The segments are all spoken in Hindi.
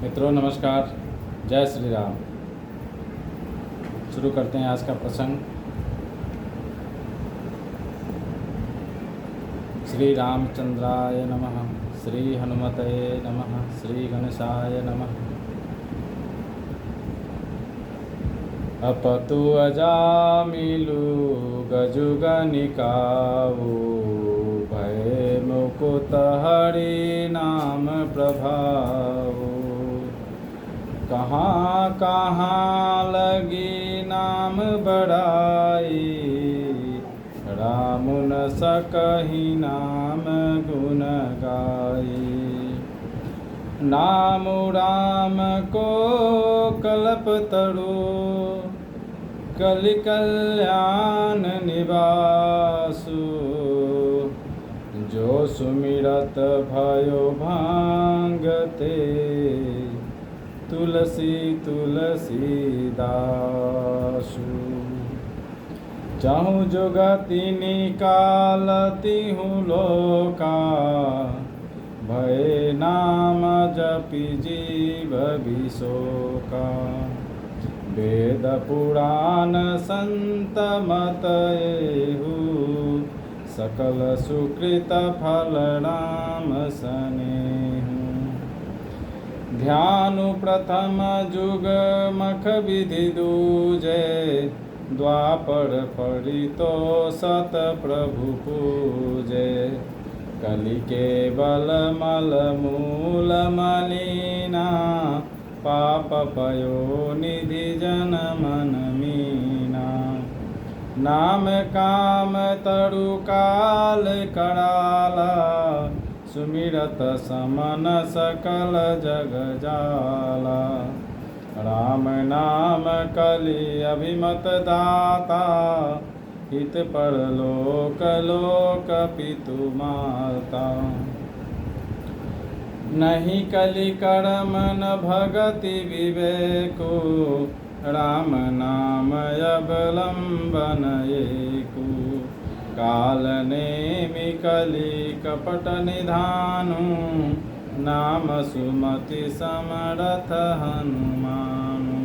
मित्रों नमस्कार, जय श्री राम। शुरू करते हैं आज का प्रसंग। श्री रामचंद्राय नमः, श्री हनुमतये नमः, श्री गणेशाय नमः। अपतु अजामिलु गजुगनिकाऊ, भय मुकुत हरि नाम प्रभाऊ। कहाँ कहाँ लगी नाम बड़ाई, राम न सकहि नाम गुण गाई। नाम राम को कल्पतरु, कलि कल्याण निवासु। जो सुमिरत भयो भांगते, तुलसी तुलसी दासु। चाहूँ जुगति निकालती हूँ लोका, भय नाम जपि जीव विशोका। वेद पुराण संत मत एहु, सकल सुकृत फल राम सनेहु। ध्यानु प्रथम जुग मख विधि दूजे, द्वापर फरितो सत प्रभु पूजे। कलि केवल मल मूल मलिना, पाप पयो निधि जन मन मीना। नाम काम तरु काल कराला, सुमिरत समन सकल जग जाला। राम नाम कलि अभिमत दाता, हित परलोक लोक पितु माता। नहीं कलि कर्म न भगति विवेको, राम नाम अवलंबन एकु। काल नेमि कलि कपट निधानु, नाम सुमति समरथ हनुमानु।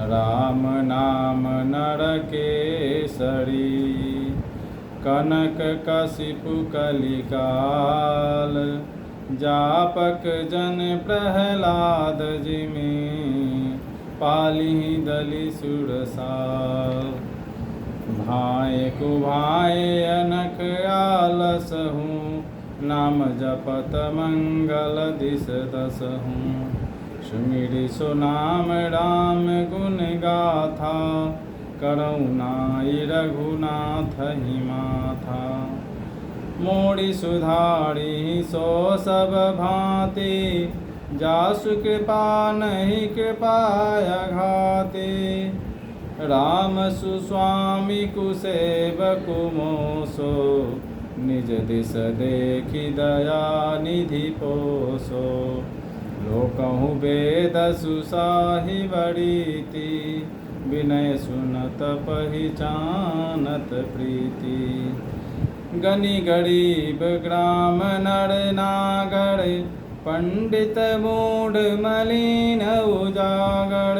राम नाम नरकेसरी, कनक कशिपु कलिकाल। जापक जन प्रहलाद जिमि, पालिहि दलि सुरसाल। भाए कुभाए अनक आलस हूँ, नाम जपत मंगल दिस दस हूँ। सुमिरि सो नाम राम गुण गाथा, करुणाई रघुनाथ ही माथा। मोड़ी सुधारी सो सब भांति, जासु कृपा नहीं कृपाया घाति। राम सुस्वामी कुसेवकु मोसो, निज दिस देखि दया निधि पोसो। लोकहु वेद सुसाहि बड़ीति, विनय सुनत पहिचानत प्रीति। गनि गरीब ग्राम नर नागर, पंडित मूढ़ मलिन उजागर।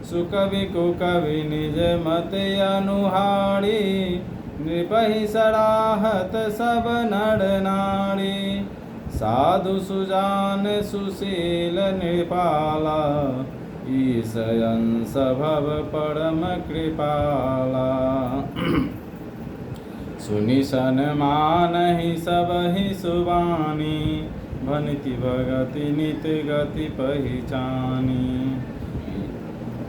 सुकवि कुकवि निज मत अनुहारी, नृपहि सराहत सब नर नारी। साधु सुजान सुशील नृपाला, ईश अंश भव परम कृपाला। सुनि सन्मानहि सबहि सुबानी, भनिति भगति नित गति पहिचानी।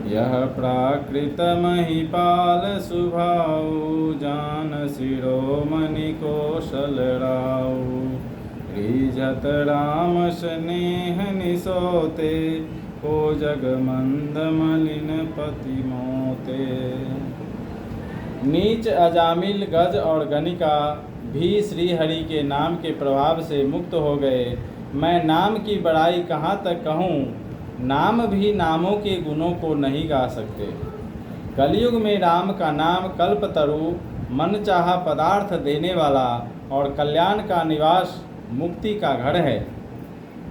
यह प्राकृत महिपाल सुभाऊ, जान शिरोमणि कौशल राऊ। रिझत राम स्नेह निसोते, को जग मंद मलिन पति मोते। नीच अजामिल गज और गणिका भी श्री हरि के नाम के प्रभाव से मुक्त हो गए। मैं नाम की बड़ाई कहाँ तक कहूँ, नाम भी नामों के गुणों को नहीं गा सकते। कलयुग में राम का नाम कल्पतरु, मनचाहा पदार्थ देने वाला और कल्याण का निवास, मुक्ति का घर है।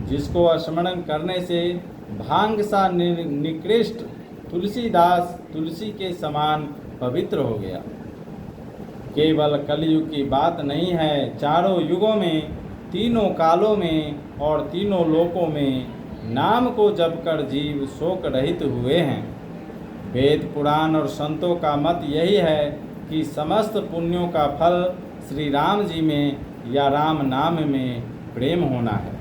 जिसको स्मरण करने से भांग सा निकृष्ट तुलसीदास तुलसी के समान पवित्र हो गया। केवल कलयुग की बात नहीं है, चारों युगों में, तीनों कालों में और तीनों लोकों में नाम को जपकर जीव शोक रहित हुए हैं। वेद पुराण और संतों का मत यही है कि समस्त पुण्यों का फल श्री राम जी में या राम नाम में प्रेम होना है।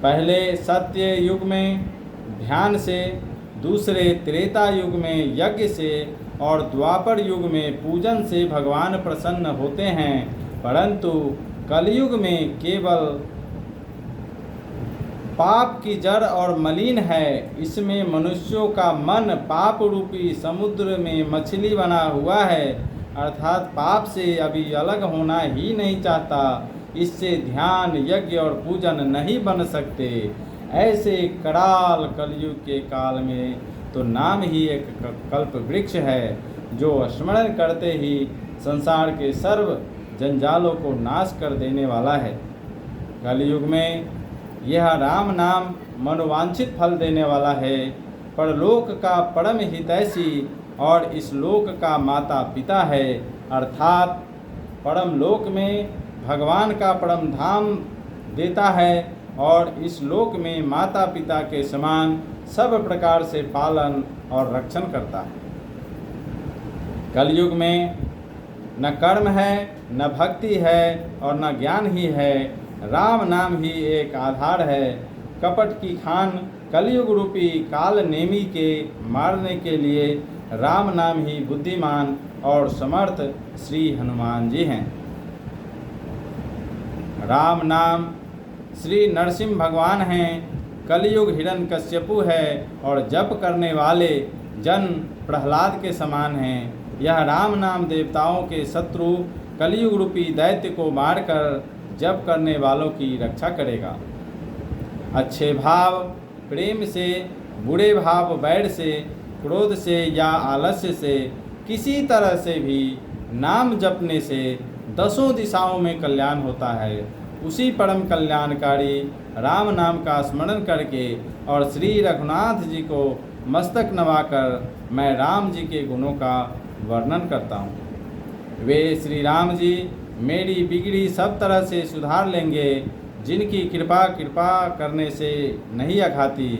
पहले सत्य युग में ध्यान से, दूसरे त्रेता युग में यज्ञ से और द्वापर युग में पूजन से भगवान प्रसन्न होते हैं, परंतु कलयुग में केवल पाप की जड़ और मलिन है। इसमें मनुष्यों का मन पाप रूपी समुद्र में मछली बना हुआ है, अर्थात पाप से अभी अलग होना ही नहीं चाहता। इससे ध्यान, यज्ञ और पूजन नहीं बन सकते। ऐसे कराल कलयुग के काल में तो नाम ही एक कल्प वृक्ष है, जो स्मरण करते ही संसार के सर्व जंजालों को नाश कर देने वाला है। कलयुग में यह राम नाम मनोवांछित फल देने वाला है, परलोक का परम हितैषी और इस लोक का माता पिता है, अर्थात परम लोक में भगवान का परम धाम देता है और इस लोक में माता पिता के समान सब प्रकार से पालन और रक्षण करता है। कलयुग में न कर्म है, न भक्ति है और न ज्ञान ही है, राम नाम ही एक आधार है। कपट की खान कलयुग रूपी काल नेमी के मारने के लिए राम नाम ही बुद्धिमान और समर्थ श्री हनुमान जी हैं। राम नाम श्री नरसिंह भगवान हैं, कलयुग हिरण्यकश्यपु है और जप करने वाले जन प्रहलाद के समान हैं। यह राम नाम देवताओं के शत्रु कलयुग रूपी दैत्य को मारकर जप करने वालों की रक्षा करेगा। अच्छे भाव प्रेम से, बुरे भाव बैर से, क्रोध से या आलस्य से, किसी तरह से भी नाम जपने से 10 दिशाओं में कल्याण होता है। उसी परम कल्याणकारी राम नाम का स्मरण करके और श्री रघुनाथ जी को मस्तक नवाकर मैं राम जी के गुणों का वर्णन करता हूँ। वे श्री राम जी मेरी बिगड़ी सब तरह से सुधार लेंगे, जिनकी कृपा करने से नहीं अघाती।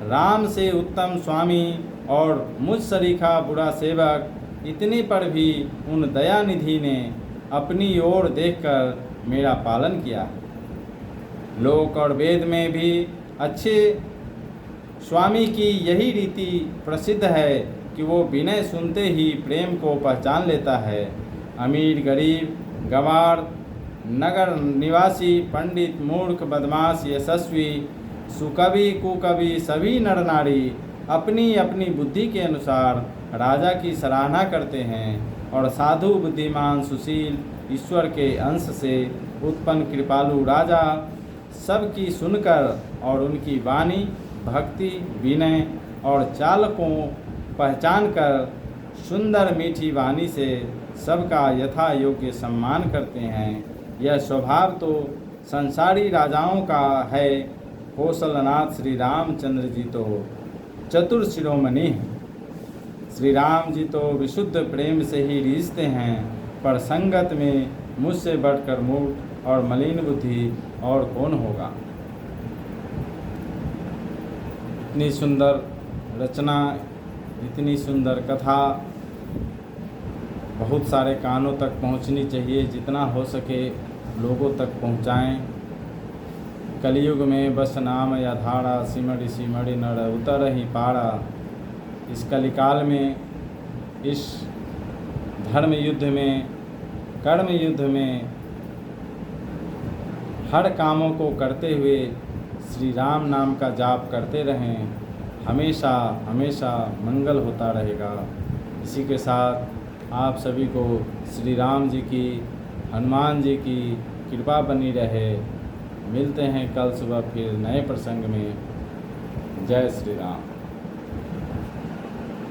राम से उत्तम स्वामी और मुझ सरीखा बुरा सेवक, इतने पर भी उन दयानिधि ने अपनी ओर देखकर मेरा पालन किया। लोक और वेद में भी अच्छे स्वामी की यही रीति प्रसिद्ध है कि वो विनय सुनते ही प्रेम को पहचान लेता है। अमीर गरीब, गंवार, नगर निवासी, पंडित मूर्ख, बदमाश, यशस्वी, सुकवि कुकवि सभी नर नारी अपनी अपनी बुद्धि के अनुसार राजा की सराहना करते हैं और साधु, बुद्धिमान, सुशील, ईश्वर के अंश से उत्पन्न कृपालु राजा सबकी सुनकर और उनकी वाणी, भक्ति, विनय और चाल को पहचान कर सुंदर मीठी वाणी से सबका यथा योग्य सम्मान करते हैं। यह स्वभाव तो संसारी राजाओं का है। कौशलनाथ श्री रामचंद्र जी तो चतुर शिरोमणि हैं। श्री राम जी तो विशुद्ध प्रेम से ही रीझते हैं, पर संगत में मुझसे बढ़कर मूर्ख और मलिन बुद्धि और कौन होगा। इतनी सुंदर रचना, इतनी सुंदर कथा बहुत सारे कानों तक पहुंचनी चाहिए। जितना हो सके लोगों तक पहुंचाएं। कलयुग में बस नाम या धारा, सिमड़ी सिमड़ी नर उतर ही पारा। इस कलिकाल में, इस धर्म युद्ध में, कर्म युद्ध में हर कामों को करते हुए श्री राम नाम का जाप करते रहें। हमेशा हमेशा मंगल होता रहेगा। इसी के साथ आप सभी को श्री राम जी की, हनुमान जी की कृपा बनी रहे। मिलते हैं कल सुबह फिर नए प्रसंग में। जय श्री राम।